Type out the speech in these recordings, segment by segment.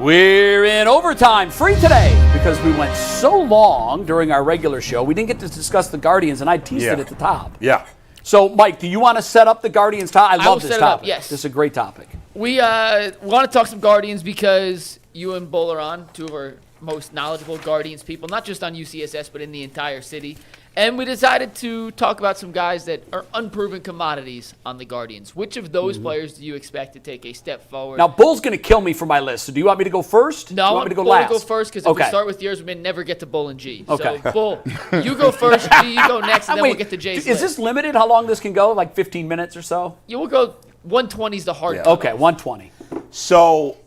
We're in overtime, free today, because we went so long during our regular show, we didn't get to discuss the Guardians, and I teased it at the top. Yeah. So, Mike, do you want to set up the Guardians topic? I love this topic. Yes. This is a great topic. We want to talk some Guardians because you and Bull are on, two of our most knowledgeable Guardians people, not just on UCSS, but in the entire city. And we decided to talk about some guys that are unproven commodities on the Guardians. Which of those players do you expect to take a step forward? Now, Bull's going to kill me for my list. So do you want me to go first? No, do you want me to go Bull last? will go first because if we start with yours, we may never get to Bull and G. Okay. So, Bull, you go first, G, you go next, and then we'll get to Jay's Is this limited how long this can go? Like 15 minutes or so? Yeah, we'll go 120 is the hard Okay, 120. So,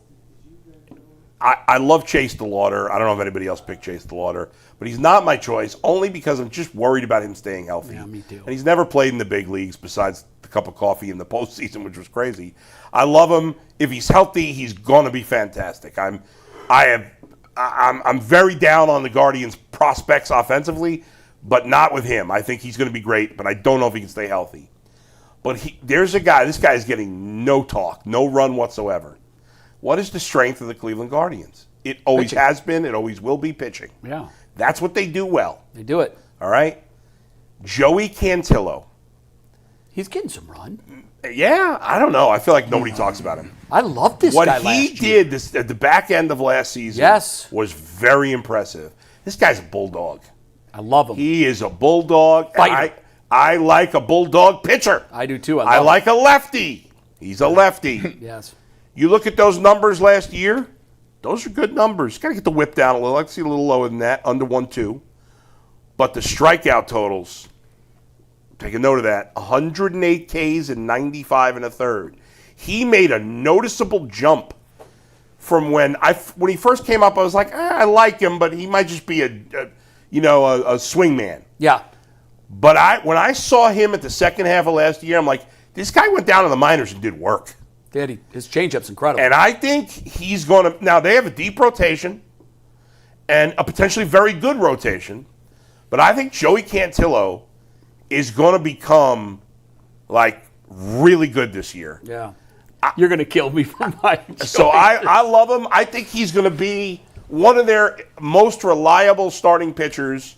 I love Chase DeLauder. I don't know if anybody else picked Chase DeLauder, but he's not my choice only because I'm just worried about him staying healthy. Yeah, me too. And he's never played in the big leagues besides the cup of coffee in the postseason, which was crazy. I love him. If he's healthy, he's going to be fantastic. I'm very down on the Guardians' prospects offensively, but not with him. I think he's going to be great, but I don't know if he can stay healthy. But there's a guy. This guy is getting no talk, no run whatsoever. What is the strength of the Cleveland Guardians? It always pitching. has been. It always will be pitching. Yeah. That's what they do well. They do it. All right? Joey Cantillo. He's getting some run. Yeah, I don't know. I feel like nobody talks about him. I love this guy last year. What he did at the back end of last season was very impressive. This guy's a bulldog. I love him. He is a bulldog. I like a bulldog pitcher. I do too. I like a lefty. He's a lefty. Yes. You look at those numbers last year, those are good numbers. Got to get the whip down a little. I'd see a little lower than that, under 1-2. But the strikeout totals, take a note of that, 108 Ks and 95 and a third. He made a noticeable jump from when he first came up. I was like, I like him, but he might just be a swing man. Yeah. But when I saw him at the second half of last year, I'm like, this guy went down to the minors and did work. His changeup's incredible. And I think he's going to – now, they have a deep rotation and a potentially very good rotation, but I think Joey Cantillo is going to become, like, really good this year. Yeah. You're going to kill me for my – So I love him. I think he's going to be one of their most reliable starting pitchers.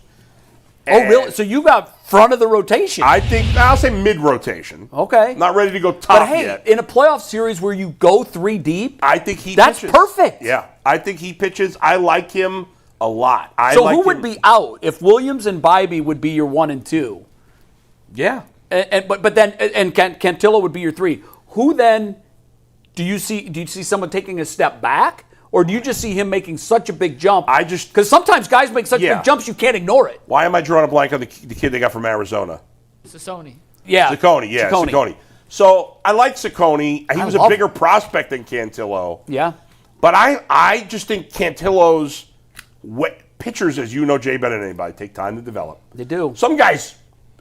Oh, really? So you got front of the rotation? I'll say mid-rotation. Okay. Not ready to go top But yet. hey, in a playoff series where you go 3 deep, I think he that's pitches. perfect. Yeah, I think he pitches. I like him a lot. So who would be out if Williams and Bibee would be your 1 and 2? Yeah. But then Cantillo would be your 3. Who then do you see someone taking a step back? Or do you just see him making such a big jump? Because sometimes guys make such big jumps you can't ignore it. Why am I drawing a blank on the kid they got from Arizona? Ciccone. Yeah. Ciccone. So I like Ciccone. He was a bigger prospect than Cantillo. Yeah. But I just think Cantillo's pitchers, as you know, Jay, better than anybody, take time to develop. They do. Some guys,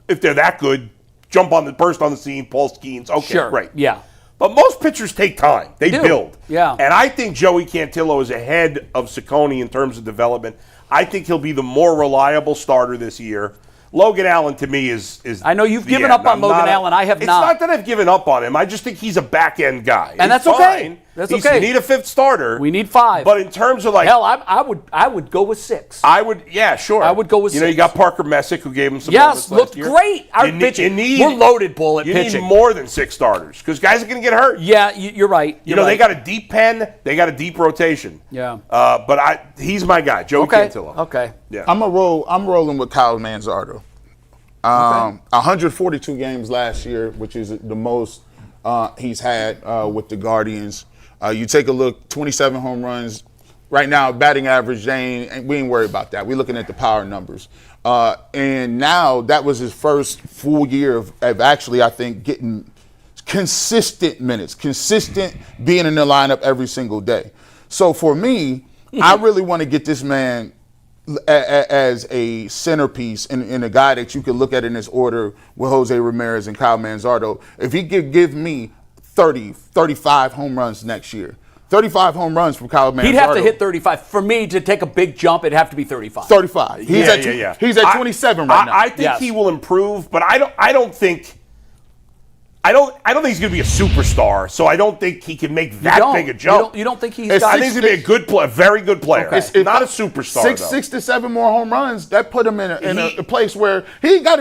if they're that good, burst on the scene, Paul Skeens. Okay, sure. great. Yeah. But most pitchers take time. They build. Yeah. And I think Joey Cantillo is ahead of Ciccone in terms of development. I think he'll be the more reliable starter this year. Logan Allen, to me, is I know you've given up on Logan Allen. I have not. It's not that I've given up on him. I just think he's a back-end guy. And that's okay. That's okay. We need a 5th starter. We need 5. But in terms of hell, I would go with 6. Yeah, sure. I would go with 6. You got Parker Messick, who gave him some moments last year. Great. Our pitching. We're loaded, Bull, at pitching. You need more than 6 starters because guys are going to get hurt. Yeah, you're right. They got a deep pen. They got a deep rotation. Yeah. But he's my guy, Joey Cantillo. Okay. Yeah. I'm rolling with Kyle Manzardo. 142 games last year, which is the most he's had with the Guardians. You take a look, 27 home runs. Right now, batting average, we ain't worried about that. We're looking at the power numbers. And now that was his first full year of actually, I think, getting consistent minutes, consistent being in the lineup every single day. So for me, I really want to get this man as a centerpiece and a guy that you could look at in this order with Jose Ramirez and Kyle Manzardo. If he could give me 35 home runs next year, 35 home runs from Kyle Manzardo. He'd have to hit 35. For me to take a big jump, it'd have to be 35. 35. He's at 27 right now. I think he will improve, but I don't think I don't think he's going to be a superstar, so I don't think he can make that big a jump. You don't think he's I think he's going to be a good player, a very good player. Okay. Not a superstar, though. 6 to 7 more home runs, that put him in a place where he ain't got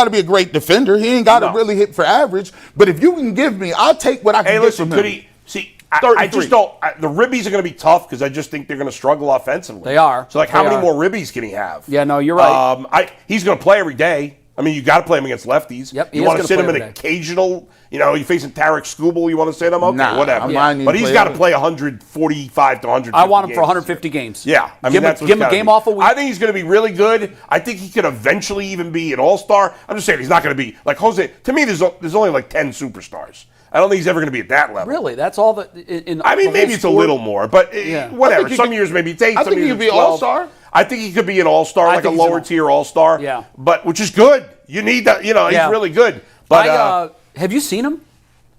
to be a great defender. He ain't got to really hit for average. But if you can give me, I'll take what I can get from him. Could he? See, I just don't. The ribbies are going to be tough because I just think they're going to struggle offensively. They are. So, how many more ribbies can he have? Yeah, no, you're right. He's going to play every day. I mean, you got to play him against lefties. Yep, you want to sit him in occasional, you're facing Tarek Skubal, you want to sit him? Okay, whatever. But he's got to play 145 to 150 I want him games. for 150 games. Yeah. Give him a game off a week. I think he's going to be really good. I think he could eventually even be an all-star. I'm just saying he's not going to be, like Jose, to me, there's only like 10 superstars. I don't think he's ever going to be at that level. Really? That's all that maybe it's a little more, but whatever. Some years maybe it's 8, I some think years he'd be it's an 12. all-star. I think he could be an all-star, like a lower tier all-star. Yeah. But which is good. You need that. He's really good. But have you seen him?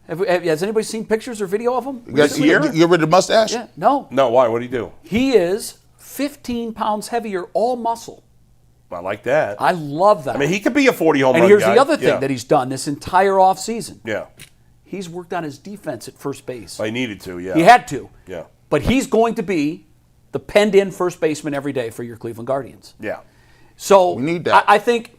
Has anybody seen pictures or video of him? You get rid of the mustache? Yeah. No. No. Why? What do you do? He is 15 pounds heavier, all muscle. I like that. I love that. I mean, he could be a 40 home run and here's guy. the other thing that he's done this entire offseason. Yeah. He's worked on his defense at first base. I needed to. Yeah. He had to. Yeah. But he's going to be the penned-in first baseman every day for your Cleveland Guardians. Yeah. So we need that. I think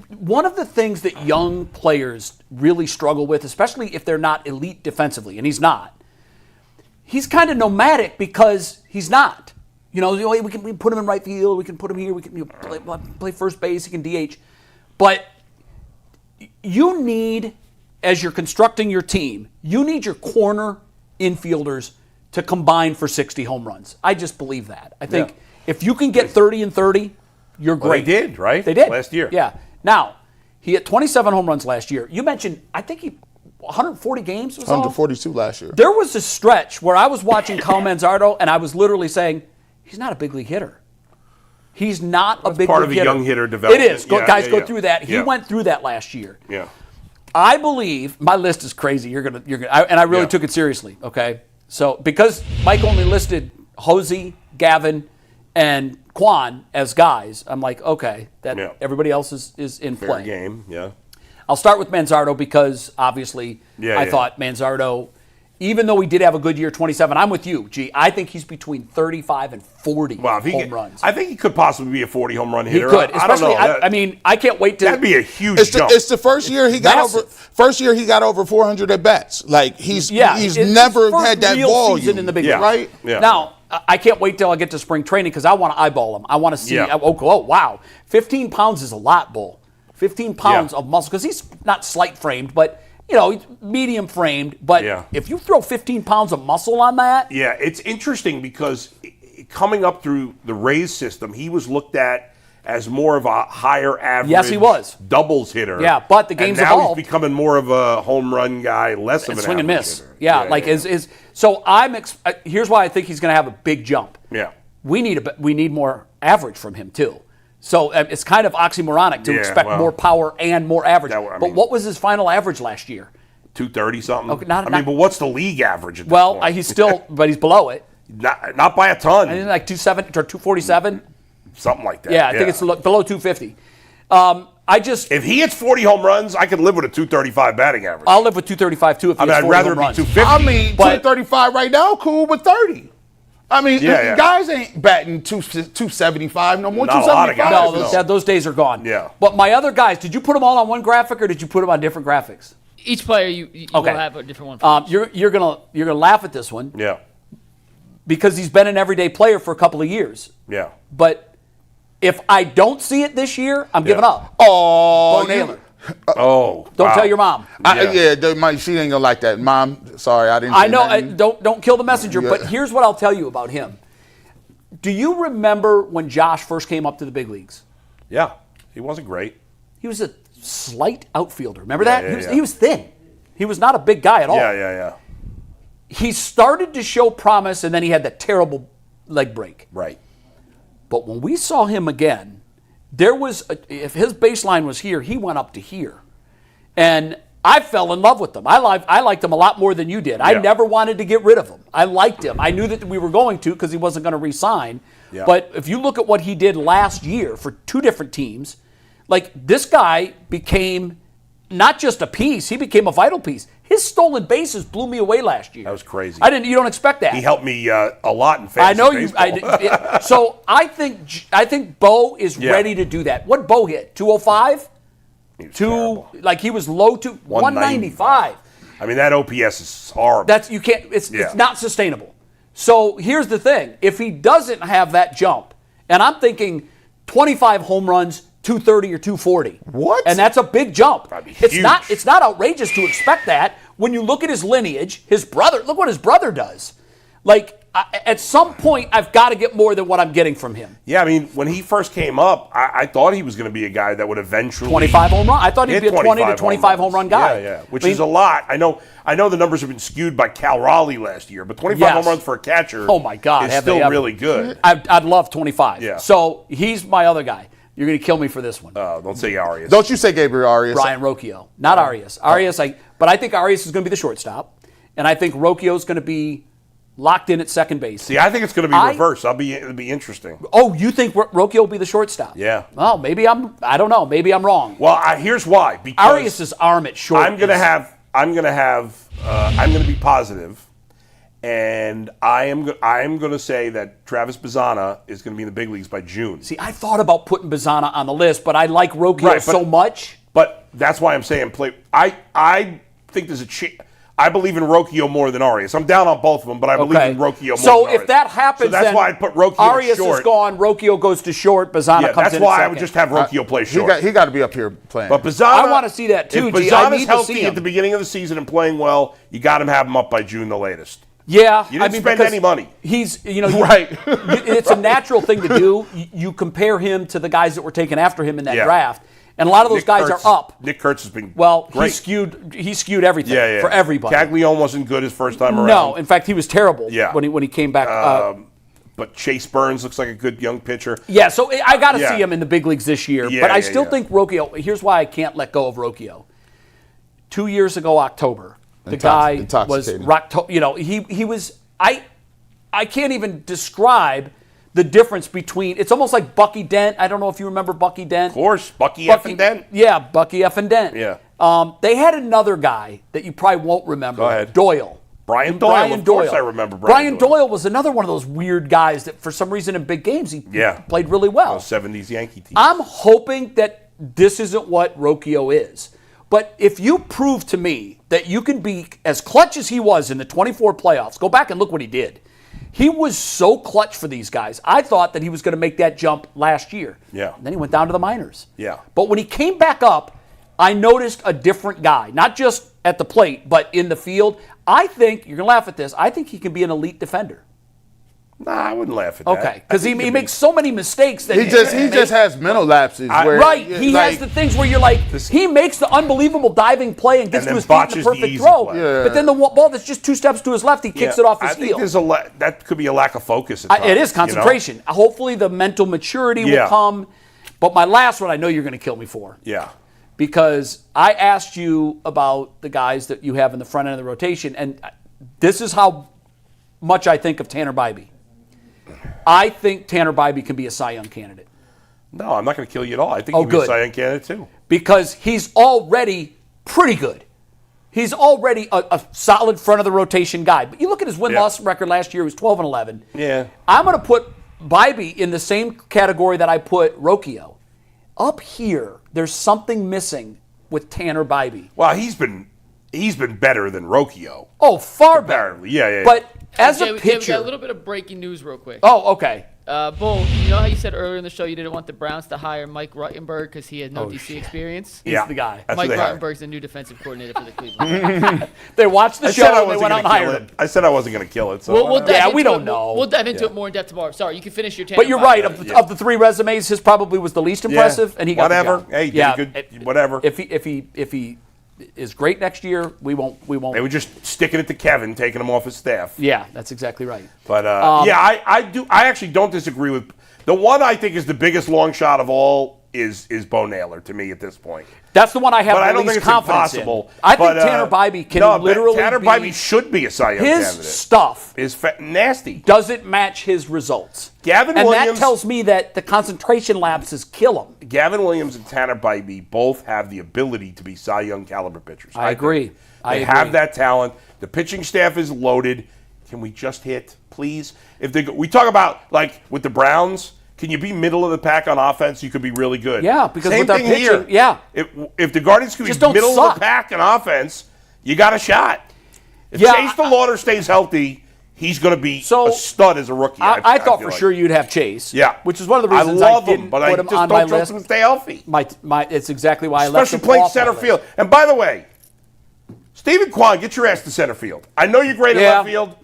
one of the things that young players really struggle with, especially if they're not elite defensively, and he's not, he's kind of nomadic because he's not. We can put him in right field, we can put him here, we can play first base, he can DH. But you need, as you're constructing your team, you need your corner infielders to combine for 60 home runs. I just believe that. I think if you can get 30 and 30, you're great. Well, they did, right? They did. Last year. Yeah. Now, he hit 27 home runs last year. You mentioned, I think 140 games was 142 last year. There was a stretch where I was watching Kyle Manzardo, and I was literally saying, he's not a big league hitter. He's not a big league hitter. Part of a young hitter development. It is. Guys go through that. He went through that last year. Yeah. I believe my list is crazy. And I really took it seriously. Okay, so because Mike only listed Hosey, Gavin, and Quan as guys, I'm like, okay, everybody else is in Fair play. Game. Yeah. I'll start with Manzardo because obviously I thought Manzardo, even though he did have a good year, 27. I'm with you, G. I think he's between 35 and 40 home runs. I think he could possibly be a 40 home run hitter. He could, especially. I mean, I can't wait to. That'd be a huge jump. It's the first year he got over. First year he got over 400 at bats. Like he's never had that volume in the big league, right? Yeah. Now I can't wait till I get to spring training because I want to eyeball him. I want to see. Yeah. Oh wow, 15 pounds is a lot, Bull. 15 pounds of muscle because he's not slight framed, but. He's medium framed, but if you throw 15 pounds of muscle on that. Yeah, it's interesting because coming up through the Rays system, he was looked at as more of a higher average Yes, he was. doubles hitter. Yeah, but the game's and now evolved. he's becoming more of a home run guy, less of an swing and average miss. hitter. Yeah, so here's why I think he's going to have a big jump. Yeah. We need more average from him too. So it's kind of oxymoronic to expect more power and more average. But what was his final average last year? 230 something. Okay, but what's the league average? At this well, point? he's still, but he's below it. Not by a ton. I think like 270 or 247. Something like that. Yeah, I think it's below 250. If he hits 40 home runs, I could live with a 235 batting average. I'll live with 235 too. If he hits 40 I'd rather home it be runs. 250. 235 right now, cool with 30. I mean, guys ain't batting 275 no more. Not a lot of 275. guys. No, those days are gone. Yeah. But my other guys, did you put them all on one graphic or did you put them on different graphics? Each player you will have a different one. You're gonna laugh at this one. Yeah. Because he's been an everyday player for a couple of years. Yeah. But if I don't see it this year, I'm giving up. Oh, Bo Naylor. Don't tell your mom. She ain't gonna like that. Mom, sorry, I didn't. I know. Don't kill the messenger. But here's what I'll tell you about him. Do you remember when Josh first came up to the big leagues? Yeah, he wasn't great. He was a slight outfielder. Remember that? He was thin. He was not a big guy at all. Yeah. He started to show promise, and then he had that terrible leg break. Right. But when we saw him again, there was if his baseline was here, he went up to here, and I fell in love with him. I liked him a lot more than you did. I never wanted to get rid of him. I liked him. I knew that we were going to because he wasn't going to re-sign. Yeah. But if you look at what he did last year for two different teams, like this guy became not just a piece, he became a vital piece. His stolen bases blew me away last year. That was crazy. You don't expect that. He helped me a lot in fantasy I know you. baseball. So I think Bo is ready to do that. What Bo hit? 205. He was low to 195. I mean, that OPS is horrible. It's not sustainable. So here's the thing: if he doesn't have that jump, and I'm thinking 25 home runs, 230 or 240. What? And that's a big jump. That'd be It's huge. not. It's not outrageous to expect that when you look at his lineage. His brother. Look what his brother does. At some point, I've got to get more than what I'm getting from him. Yeah, I mean, when he first came up, I thought he was going to be a guy that would eventually 25 home run. I thought he'd hit be a 20 to 25 home run guy. Yeah, which is a lot. I know the numbers have been skewed by Cal Raleigh last year, but 25 home runs for a catcher Oh my God, is have they still ever. really good. I'd love 25. Yeah. So he's my other guy. You're going to kill me for this one. Don't say Arias. Don't you say Gabriel Arias? Brian Rocchio. Not Arias. But I think Arias is going to be the shortstop, and I think Rocchio is going to be locked in at second base. See, I think it's going to be reverse. It'll be interesting. Oh, you think Rocchio will be the shortstop? Yeah. Well, I don't know. Maybe I'm wrong. Well, here's why. Because Arias' arm at short. I'm going to be positive, and I am going to say that Travis Bazzana is going to be in the big leagues by June. See, I thought about putting Bazzana on the list, but I like Rocchio so much. But that's why I'm saying play. I think there's a chance. I believe in Rocchio more than Arias. I'm down on both of them, but I believe in Rocchio more so than Arias. if that happens, so that's then why I put Rocchio Arias short. is gone, Rocchio goes to short, Bazzana comes that's in why at I second. would just have Rocchio play short. He got to be up here playing. But Bazzana, I want to see that too, If G. I Bazzana's need to see healthy him. at the beginning of the season and playing well, you got to have him up by June the latest. Yeah, You didn't spend any money. He's, Right. It's a natural thing to do. You compare him to the guys that were taken after him in that draft, and a lot of those guys are up. Nick Kurtz has been he great. skewed everything for everybody. Caglione wasn't good his first time around. No, in fact, he was terrible. Yeah. when he came back. But Chase Burns looks like a good young pitcher. Yeah, so I got to see him in the big leagues this year. Yeah, but I still think Rocchio. Here's why I can't let go of Rocchio. 2 years ago, October, the guy was he was. I can't even describe the difference between. It's almost like Bucky Dent. I don't know if you remember Bucky Dent. Of course, Bucky F. and Dent. Yeah, Bucky F. and Dent. Yeah. They had another guy that you probably won't remember. Go ahead. Doyle. Brian Doyle. Of course I remember Brian Doyle was another one of those weird guys that for some reason in big games he played really well. 70s Yankee team. I'm hoping that this isn't what Rocchio is. But if you prove to me that you can be as clutch as he was in the 24 playoffs, go back and look what he did. He was so clutch for these guys. I thought that he was going to make that jump last year. Yeah. And then he went down to the minors. Yeah. But when he came back up, I noticed a different guy, not just at the plate, but in the field. I think, you're going to laugh at this, I think he can be an elite defender. Nah, I wouldn't laugh at that. Okay, because he makes so many mistakes that he just has mental lapses. He has the things where you're like, he makes the unbelievable diving play and gets to his feet in the perfect throw. Yeah. But then the ball that's just 2 steps to his left, he kicks it off his heel. I think that could be a lack of focus at times, It is concentration. Hopefully the mental maturity will come. But my last one, I know you're going to kill me for. Yeah. Because I asked you about the guys that you have in the front end of the rotation, and this is how much I think of Tanner Bibee. I think Tanner Bibee can be a Cy Young candidate. No, I'm not going to kill you at all. I think he can be a Cy Young candidate too. Because he's already pretty good. He's already a solid front of the rotation guy. But you look at his win-loss record last year, he was 12-11. Yeah. I'm going to put Bibee in the same category that I put Rocchio. Up here, there's something missing with Tanner Bibee. Well, he's been better than Rocchio. Oh, far better. Yeah. But as a We pitcher, got a little bit of breaking news real quick. Oh, okay. Bull, you know how you said earlier in the show you didn't want the Browns to hire Mike Ruttenberg because he had no DC experience? He's the guy. That's Mike who they hired. Ruttenberg's the new defensive coordinator for the Cleveland. They watched the show and they went out and hired him. I said I wasn't going to kill it. So We'll dive into we don't it. know. We'll dive into it more in depth tomorrow. Sorry, you can finish your Tanner But you're Bibee. right. Of the 3 resumes, his probably was the least impressive, and he got whatever. the job. Hey, he did good. Whatever. If he is great next year, we won't. They were just sticking it to Kevin, taking him off his staff. Yeah, that's exactly right. But I actually don't disagree with the one I think is the biggest long shot of all is Bo Naylor to me at this point. That's the one I have But the I don't least think it's confidence impossible. in. I think Tanner Bibee can literally Tanner be. Bibee should be a Cy Young his candidate. stuff Is nasty. doesn't match his results. Gavin and Williams, that tells me that the concentration lapses kill him. Gavin Williams and Tanner Bibee both have the ability to be Cy Young caliber pitchers. I agree. They have that talent. The pitching staff is loaded. Can we just hit, please? We talk about, like, with the Browns, can you be middle of the pack on offense? You could be really good. Yeah, because Same with our thing pitching, here. yeah. If the Guardians could Just be don't middle suck. of the pack on offense, you got a shot. If Yeah, Chase DeLauder stays healthy, he's going to be a stud as a rookie. I thought for feel sure you'd have Chase. Yeah. Which is one of the reasons I love didn't him, but put I him just on don't my trust list. him to stay healthy. It's exactly why I left Especially him playing off my center list. field. And by the way, Stephen Kwan, get your ass to center field. I know you're great at Yeah. left field,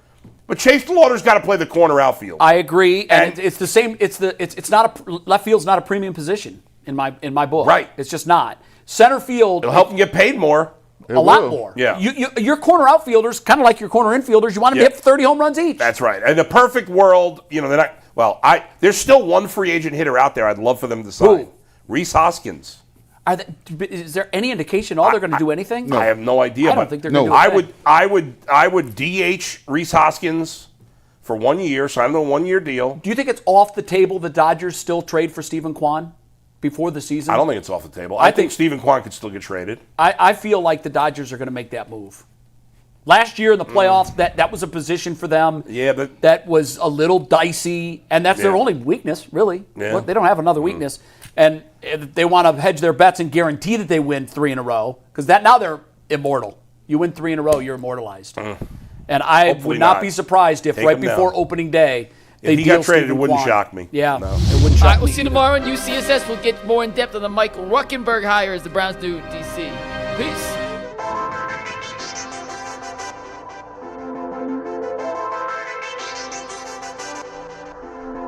but Chase DeLauder's got to play the corner outfield. I agree, and And- it's the same. It's not left field's not a premium position in my book. Right. It's just not. Center field It'll help him get paid more. a lot will. more. Yeah. Your corner outfielders, kind of like your corner infielders, you want them to Yeah. hit 30 home runs each. That's right. In the perfect world, they're not. Well, there's still one free agent hitter out there I'd love for them to sign. Who? Reese Hoskins. Is there any indication they're going to do anything? I have no idea. I don't but think they're going to do anything. I would DH Reese Hoskins for 1 year, sign him a 1 year deal. Do you think it's off the table the Dodgers still trade for Stephen Kwan before the season? I don't think it's off the table. I think Stephen Kwan could still get traded. I feel like the Dodgers are going to make that move. Last year in the playoffs, that was a position for them. Yeah, but that was a little dicey, and that's their Yeah. only weakness, really. Yeah. They don't have another weakness, and if they want to hedge their bets and guarantee that they win 3 in a row, because now they're immortal. You win 3 in a row, you're immortalized. And I Hopefully would not not. be surprised if Take right him before down. opening day they If he got deal traded, Stephen it wouldn't Kwan. shock me. Yeah, No. it wouldn't All shock right, we'll me see you either. tomorrow on UCSS. We'll get more in depth on the Mike Ruckenberg hire as the Browns do DC. Peace.